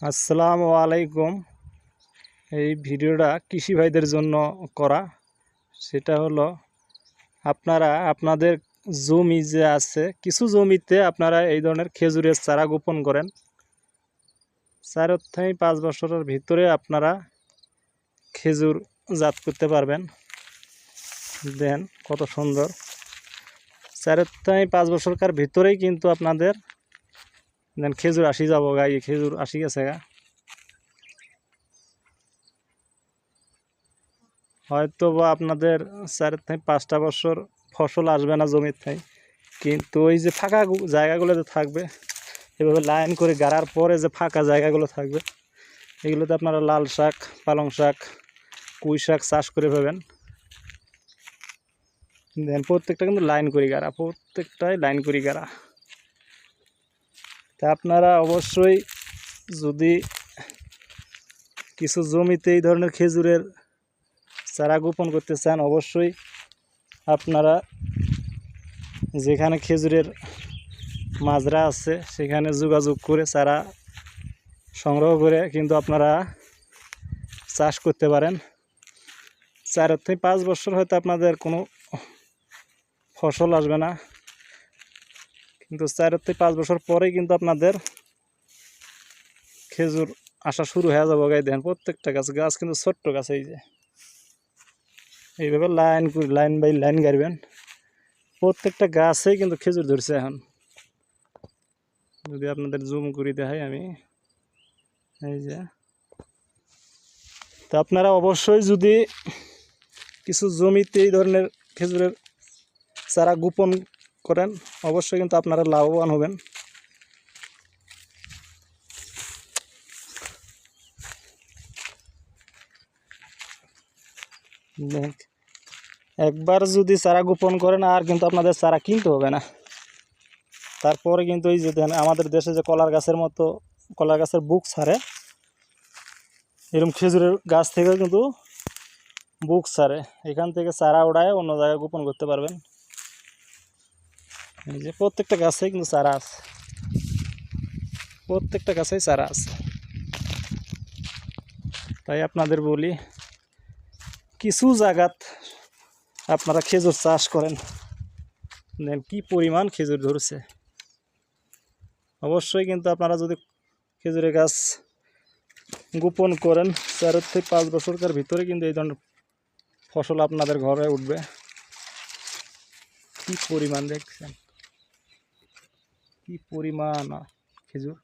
আসসালামু আলাইকুম। এই ভিডিওটা কৃষি ভাইদের জন্য করা। সেটা হলো আপনারা আপনাদের জমি যে আছে, কিছু জমিতে আপনারা এই ধরনের খেজুরের চারা রোপণ করেন। 4 থেকে 5 বছরের ভিতরে আপনারা খেজুর জাত করতে পারবেন। দেন কত সুন্দর, 4 থেকে 5 বছরকার ভিতরেই কিন্তু আপনাদের দেন খেজুর আসি যাব গা। এই খেজুর আসি গেছে গা। হয়তো বা আপনাদের 4 থেকে 5টা বছর ফসল আসবে না জমির থেকে, কিন্তু ওই যে ফাঁকা জায়গাগুলোতে থাকবে, এভাবে লাইন করে গাড়ার পরে যে ফাঁকা জায়গাগুলো থাকবে, এগুলোতে আপনারা লাল শাক, পালং শাক, পুঁই শাক চাষ করে পাবেন। দেন প্রত্যেকটা কিন্তু লাইন করে গাড়া, প্রত্যেকটাই লাইন করে গাড়া। তা আপনারা অবশ্যই যদি কিছু জমিতে এই ধরনের খেজুরের চারা রোপণ করতে চান, অবশ্যই আপনারা যেখানে খেজুরের মাজরা আছে সেখানে যোগাযোগ করে চারা সংগ্রহ করে কিন্তু আপনারা চাষ করতে পারেন। 4 থেকে 5 বছর হয়তো আপনাদের কোনো ফসল আসবে না, কিন্তু 4 থেকে 5 বছর পরে কিন্তু আপনাদের খেজুর আসা শুরু হয়ে যাবো। গাই দেন প্রত্যেকটা গাছ কিন্তু ছোট্ট গাছ। এই যে এইভাবে লাইন বাই লাইন গাড়বেন, প্রত্যেকটা গাছেই কিন্তু খেজুর ধরছে। এখন যদি আপনাদের জুম করে দেখাই আমি, এই যে, তা আপনারা অবশ্যই যদি কিছু জমিতে এই ধরনের খেজুরের চারা রোপণ করেন, অবশ্যই কিন্তু আপনারা লাভবান হবেন। একবার যদি চারা রোপণ করেন আর কিন্তু আপনাদের চারা কিনতে হবে না। তারপরে কিন্তু এই যে আমাদের দেশে যে কলার গাছের মতো কলার গাছের বুক ছাড়ে, এরকম খেজুরের গাছ থেকেও কিন্তু বুক ছাড়ে, এখান থেকে চারা ওড়ায় অন্য জায়গায় রোপণ করতে পারবেন। এই যে প্রত্যেকটা গাছেই কিন্তু চারা আছে, প্রত্যেকটা গাছেই চারা আছে। তাই আপনাদের বলি, কিছু জায়গাত আপনারা খেজুর চাষ করেন, দেন কি পরিমাণ খেজুর ধরছে। অবশ্যই কিন্তু আপনারা যদি খেজুরের গাছ রোপণ করেন, 4 থেকে 5 বছরকার ভিতরে কিন্তু এই ধরনের ফসল আপনাদের ঘরে উঠবে। কি পরিমাণ দেখছেন, কি পরিমাণ খেজুর।